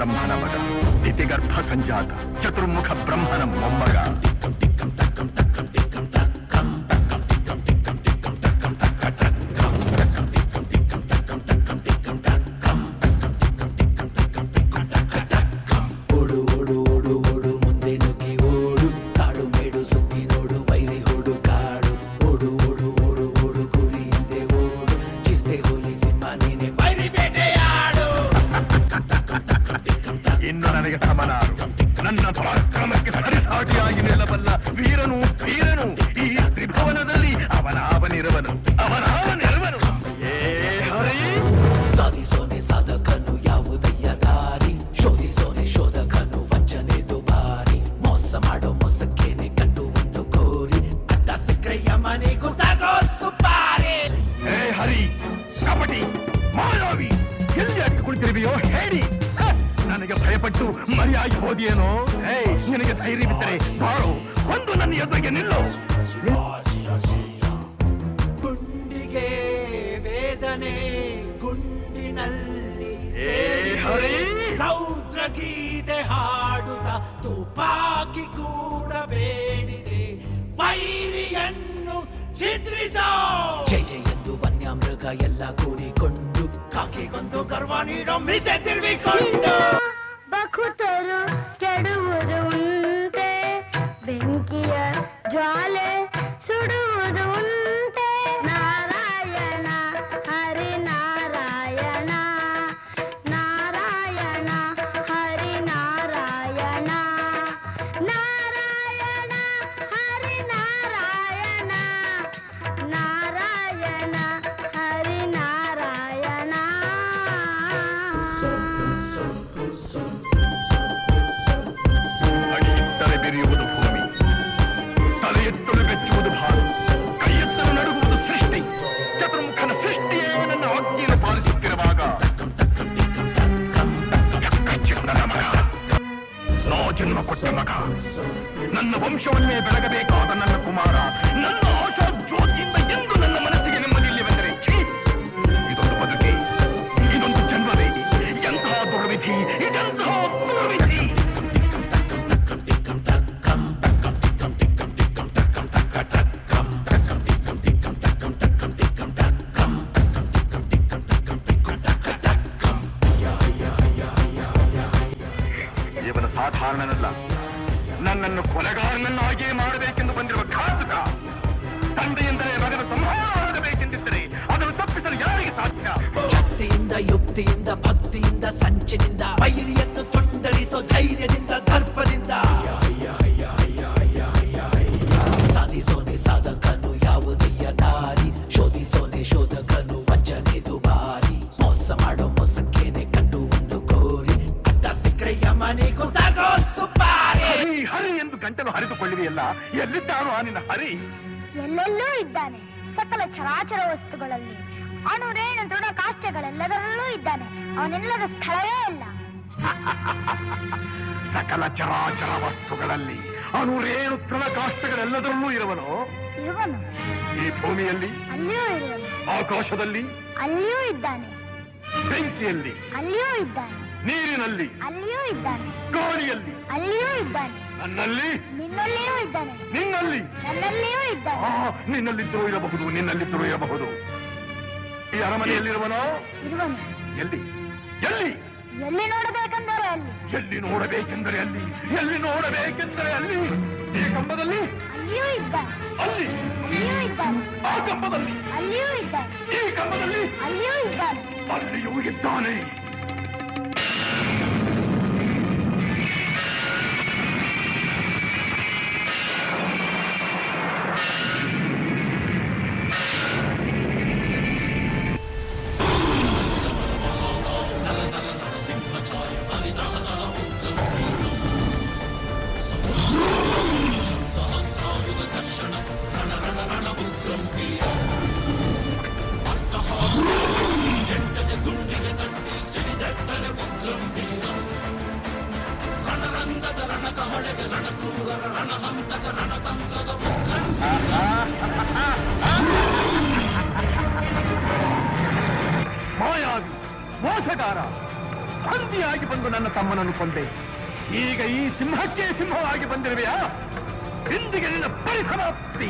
ಬ್ರಹ್ಮನ ಮಗ, ದಿತಿಗರ್ಭ ಸಂಜಾತ, ಚತುರ್ಮುಖ ಬ್ರಹ್ಮನ ಮೊಮ್ಮಗ. ಇನ್ನು ನನಗೆ ಸಮನಾರು, ನನ್ನ ಪರಾಕ್ರಮಕ್ಕೆ ಸರಿಸಾಟಿಯಾಗಿ ನಿಲ್ಲಬಲ್ಲ ವೀರನು ವೀರನು ಈ ತ್ರಿಭುವನದಲ್ಲಿ ಅವನಾವನಿರುವನು. ಸಾಧಿಸೋನೆ ಸಾಧಕನು ಯಾವುದಯ್ಯ ದಾರಿ, ಶೋಧಿಸೋನೆ ಶೋಧಕನು ವಂಚನೆ ದುಬಾರಿ, ಮೋಸ ಮಾಡೋ ಮೋಸಕ್ಕೇನೆ ಕಂಡು ಒಂದು ಗೋರಿ, ಅಡ್ಡ ಸಿಕ್ರಯ್ಯ ಮನೆ ಗೊತ್ತಾಗೋ ಸುಪಾರಿ. ಹೇ ಹರಿ, ಕಪಟಿ, ಮಾಯಾವಿ, ಎಲ್ಲಿ ಅಟ್ಟು ಕುಳಿತಿರುವೆಯೋ ಹೇಳಿ. ನನಗೆ ಭಯಪಟ್ಟು ಮರಿಯಾಗಿ ಹೋದಿಯೇನೋ? ನಿನಗೆ ಧೈರ್ಯ ಬಿದ್ದರೆ ಬಾರೋ, ಒಂದು ನನ್ನ ಎದುರಿಗೆ ನಿಲ್ಲು. ಗುಂಡಿಗೆ ವೇದನೆ ಗುಂಡಿನಲ್ಲಿ ರೌದ್ರ ಗೀತೆ ಹಾಡುತ್ತ ತುಪಾಕಿ ಕೂಡ ಬೇಡಿದೆ ವೈರಿಯನ್ನು ಚಿತ್ರಿಸೋ. ಜಯ ಎಂದು ವನ್ಯಮೃಗ ಎಲ್ಲ ಕೂಡಿಕೊಂಡು ಕಾಕಿಗೊಂದು ಗರ್ವ ನೀಡೋ ಮೀಸೆ ತಿರುವಿಕೊಂಡು. ಬಕುತರು ಕೆಡುವುದು ಉಂಟೆ, ಬೆಂಕಿಯ ಜ್ವಾಲೆ ಸುಡುವುದು ಉಂಟೆ. ನಾರಾಯಣ ಹರಿ ನಾರಾಯಣ, ನಾರಾಯಣ ಹರಿ ನಾರಾಯಣ, ನಾರಾಯಣ ಹರಿ ನಾರಾಯಣ, ನಾರಾಯಣ ಹರಿ ನಾರಾಯಣ. ಅಡಿಯಿಟ್ಟರೆ ಬೆರೆಯುವುದು ಭೂಮಿ, ತಲೆ ಎತ್ತಲು ಬೆಚ್ಚುವುದು ಭಾನು, ಕೈ ಎತ್ತಲು ನಡುಗುವುದು ಸೃಷ್ಟಿ. ಚತುರ್ಮುಖನ ಸೃಷ್ಟಿಯೇ ನನ್ನ ಆಜ್ಞೆಯನ್ನು ಪಾಲಿಸುತ್ತಿರುವಾಗ ಚಿಕ್ಕನ ಮಗ, ನೋ ಜನ್ಮ ಕೊಟ್ಟ ಮಗ, ನನ್ನ ವಂಶವನ್ನೇ ಬೆಳಗಬೇಕಾದ ನನ್ನ ಕುಮಾರ, ನನ್ನ ಆಶಾ ಜ್ಯೋತಿಯಿಂದ ಎಂದು ನನ್ನ ಮನಸ್ಸಿಗೆ ನೆಮ್ಮದಿಯಲ್ಲಿ ಬಂದರೆ ಇದೊಂದು ಬದುಕಿ, ಇದೊಂದು ಜನ್ಮವೇ, ಎಂತಹ ದುರ್ವಿಧಿ, ಇದೆಂತಹ ದುರ್ವಿಧಿ. ಇವನು ಸಾಧಾರಣನಲ್ಲ, ನನ್ನನ್ನು ಕೊಲೆಗಾರನನ್ನಾಗಿಯೇ ಮಾಡಬೇಕೆಂದು ಬಂದಿರುವ ಘಾತಕ. ತಂದೆಯೆಂದರೆ ಮಗನ ಸಂಹಾರ ಮಾಡಬೇಕೆಂದಿದ್ದರೆ ಅದನ್ನು ತಪ್ಪಿಸಲು ಯಾರಿಗೆ ಸಾಧ್ಯ? ಶಕ್ತಿಯಿಂದ ಯುಕ್ತಿಯಿಂದ ಭಕ್ತಿಯಿಂದ ಸಂಚಿನಿಂದ ವೈರಿಯನ್ನು ತುಂಡರಿಸೋ ಧೈರ್ಯದಿಂದ ದರ್ಪದಿಂದ. ಸಾಧಿಸೋನೆ ಸಾಧಕನು ಯಾವುದಯ್ಯ ದಾರಿ, ಶೋಧಿಸೋನೆ ಶೋಧಕನು ವಂಚನೆ ದುಬಾರಿ, ಮೋಸ ಮಾಡೋ ಮೋಸಕ್ಕೇನೆ ಕಂಡು ಒಂದು ಗೋರಿ, ಅಡ್ಡ ಸಿಕ್ರಯ್ಯ ಮನೆ ಗೊತ್ತಾಗೋ ಸುಪಾರಿ. ಹರಿ ಹರಿ ಎಂದು ಗಂಟಲು ಹರಿದುಕೊಳ್ಳಿದೆಯಲ್ಲ, ಎಲ್ಲಿದ್ದಾನೋ ಆ ನಿನ್ನ ಹರಿ? ಎಲ್ಲೆಲ್ಲೂ ಇದ್ದಾನೆ, ಸಕಲ ಚರಾಚರ ವಸ್ತುಗಳಲ್ಲಿ, ಅಣುರೇಣು ದೃಢ ಕಾಷ್ಟಗಳೆಲ್ಲದರಲ್ಲೂ ಇದ್ದಾನೆ. ಅವನೆಲ್ಲದ ಸ್ಥಳವೇ ಇಲ್ಲ. ಸಕಲ ಚರಾಚರ ವಸ್ತುಗಳಲ್ಲಿ, ಅಣುರೇಣು ತೃಣಕಾಷ್ಟಗಳೆಲ್ಲದರಲ್ಲೂ ಇರುವನು. ಇರುವನು. ಈ ಭೂಮಿಯಲ್ಲಿ, ಅಲ್ಲಿಯೂ ಇರುವನು. ಆಕಾಶದಲ್ಲಿ, ಅಲ್ಲಿಯೂ ಇದ್ದಾನೆ. ಬೆಂಕಿಯಲ್ಲಿ, ಅಲ್ಲಿಯೂ ಇದ್ದಾನೆ. ನೀರಿನಲ್ಲಿ, ಅಲ್ಲಿಯೂ ಇದ್ದಾನೆ. ಗಾಳಿಯಲ್ಲಿ, ಅಲ್ಲಿಯೂ ಇದ್ದಾನೆ. ನನ್ನಲ್ಲಿ, ನಿನ್ನಲ್ಲಿಯೂ ಇದ್ದಾನೆ. ನಿನ್ನಲ್ಲಿ, ನನ್ನಲ್ಲಿಯೂ ಇದ್ದಾನೆ. ನಿನ್ನಲ್ಲಿದ್ದರೂ ಇರಬಹುದು, ನಿನ್ನಲ್ಲಿದ್ದರೂ ಇರಬಹುದು. ಈ ಅರಮನೆಯಲ್ಲಿರುವನೋ? ಇರುವನು. ಎಲ್ಲಿ ಎಲ್ಲಿ ಎಲ್ಲಿ ನೋಡಬೇಕೆಂದರೆ ಅಲ್ಲಿ. ಎಲ್ಲಿ ನೋಡಬೇಕೆಂದರೆ ಅಲ್ಲಿ, ಎಲ್ಲಿ ನೋಡಬೇಕೆಂದರೆ ಅಲ್ಲಿ. ಈ ಕಂಬದಲ್ಲಿ, ಅಲ್ಲಿಯೂ ಇದ್ದಾನೆ. ಅಲ್ಲಿ, ಅಲ್ಲಿಯೂ ಇದ್ದಾನೆ. ಆ ಕಂಬದಲ್ಲಿ, ಅಲ್ಲಿಯೂ ಇದ್ದಾನೆ. ಈ ಕಂಬದಲ್ಲಿ, ಅಲ್ಲಿಯೂ ಇದ್ದಾನೆ. ಅಲ್ಲಿಯೂ ಇದ್ದಾನೆ. ಮಾಯಾವಿ, ಮೋಸಗಾರ, ಹಂದಿಯಾಗಿ ಬಂದು ನನ್ನ ತಮ್ಮನನ್ನು ಕೊಂದೆ. ಈಗ ಈ ಸಿಂಹಕ್ಕೆ ಸಿಂಹವಾಗಿ ಬಂದಿರುವೆಯಾ? ಇಂದಿಗೆ ನಿನ್ನ ಪರಿಸಮಾಪ್ತಿ.